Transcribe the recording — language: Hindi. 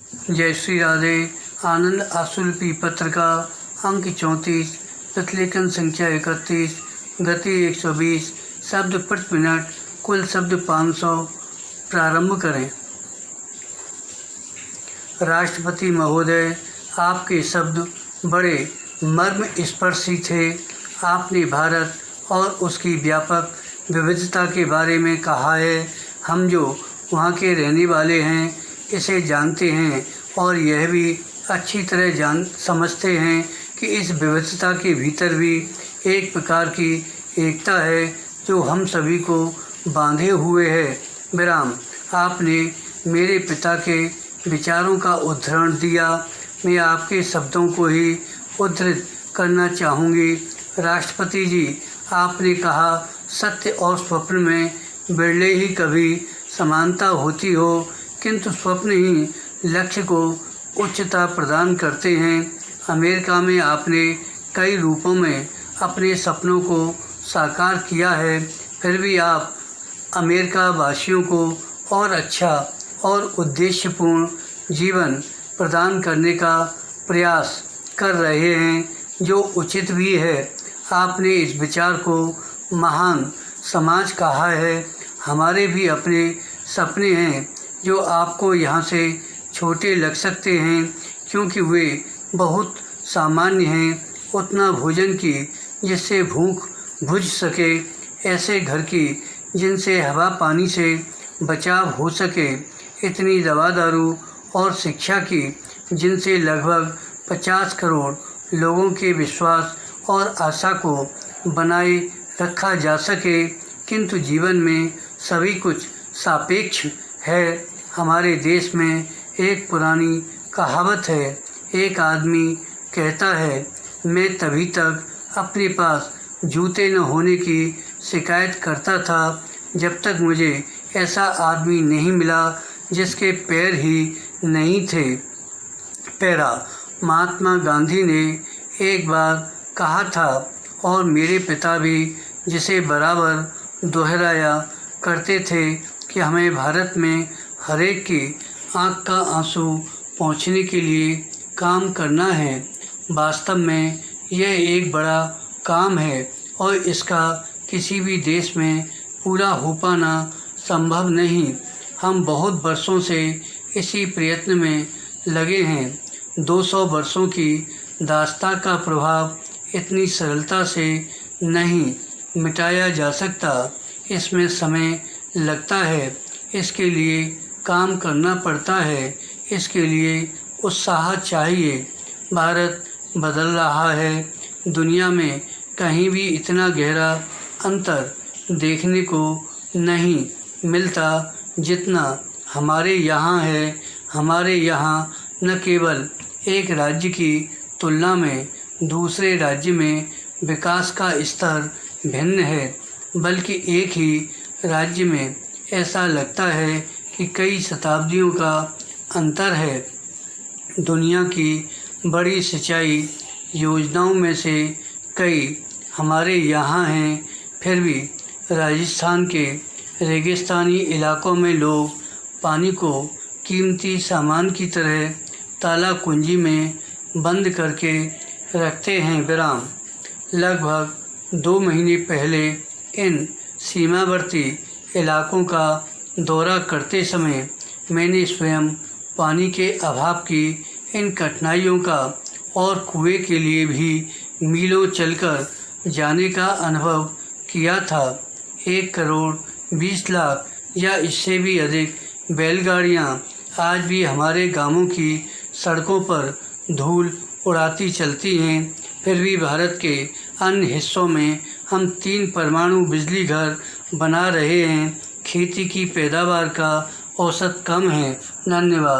जय श्री राधे। आनंद आशुलिपि पत्र का अंक 34, प्रतिलेखन संख्या 31, गति 120, शब्द प्रति मिनट, कुल शब्द 500। प्रारंभ करें। राष्ट्रपति महोदय, आपके शब्द बड़े मर्मस्पर्शी थे। आपने भारत और उसकी व्यापक विविधता के बारे में कहा है। हम जो वहाँ के रहने वाले हैं इसे जानते हैं और यह भी अच्छी तरह समझते हैं कि इस विविधता के भीतर भी एक प्रकार की एकता है जो हम सभी को बांधे हुए है। विराम। आपने मेरे पिता के विचारों का उद्धरण दिया। मैं आपके शब्दों को ही उद्धृत करना चाहूँगी। राष्ट्रपति जी, आपने कहा, सत्य और स्वप्न में बिरले ही कभी समानता होती हो, किंतु स्वप्न ही लक्ष्य को उच्चता प्रदान करते हैं। अमेरिका में आपने कई रूपों में अपने सपनों को साकार किया है, फिर भी आप अमेरिका वासियों को और अच्छा और उद्देश्यपूर्ण जीवन प्रदान करने का प्रयास कर रहे हैं, जो उचित भी है। आपने इस विचार को महान समाज कहा है। हमारे भी अपने सपने हैं जो आपको यहाँ से छोटे लग सकते हैं, क्योंकि वे बहुत सामान्य हैं। उतना भोजन की जिससे भूख बुझ सके, ऐसे घर की जिनसे हवा पानी से बचाव हो सके, इतनी दवा दारू और शिक्षा की जिनसे लगभग 50 करोड़ लोगों के विश्वास और आशा को बनाए रखा जा सके। किंतु जीवन में सभी कुछ सापेक्ष है। हमारे देश में एक पुरानी कहावत है। एक आदमी कहता है, मैं तभी तक अपने पास जूते न होने की शिकायत करता था जब तक मुझे ऐसा आदमी नहीं मिला जिसके पैर ही नहीं थे। पैरा। महात्मा गांधी ने एक बार कहा था और मेरे पिता भी जिसे बराबर दोहराया करते थे कि हमें भारत में हरेक की आँख का आंसू पहुँचने के लिए काम करना है। वास्तव में यह एक बड़ा काम है और इसका किसी भी देश में पूरा हो पाना संभव नहीं। हम बहुत वर्षों से इसी प्रयत्न में लगे हैं। 200 वर्षों की दास्तां का प्रभाव इतनी सरलता से नहीं मिटाया जा सकता। इसमें समय लगता है, इसके लिए काम करना पड़ता है, इसके लिए उत्साह चाहिए। भारत बदल रहा है। दुनिया में कहीं भी इतना गहरा अंतर देखने को नहीं मिलता जितना हमारे यहाँ है। हमारे यहाँ न केवल एक राज्य की तुलना में दूसरे राज्य में विकास का स्तर भिन्न है, बल्कि एक ही राज्य में ऐसा लगता है कि कई शताब्दियों का अंतर है। दुनिया की बड़ी सिंचाई योजनाओं में से कई हमारे यहाँ हैं, फिर भी राजस्थान के रेगिस्तानी इलाकों में लोग पानी को कीमती सामान की तरह ताला कुंजी में बंद करके रखते हैं। विराम। लगभग 2 महीने पहले इन सीमावर्ती इलाकों का दौरा करते समय मैंने स्वयं पानी के अभाव की इन कठिनाइयों का और कुएं के लिए भी मीलों चलकर जाने का अनुभव किया था। 1 करोड़ 20 लाख या इससे भी अधिक बैलगाड़ियां आज भी हमारे गांवों की सड़कों पर धूल उड़ाती चलती हैं। फिर भी भारत के अन्य हिस्सों में हम 3 परमाणु बिजली घर बना रहे हैं। खेती की पैदावार का औसत कम है। धन्यवाद।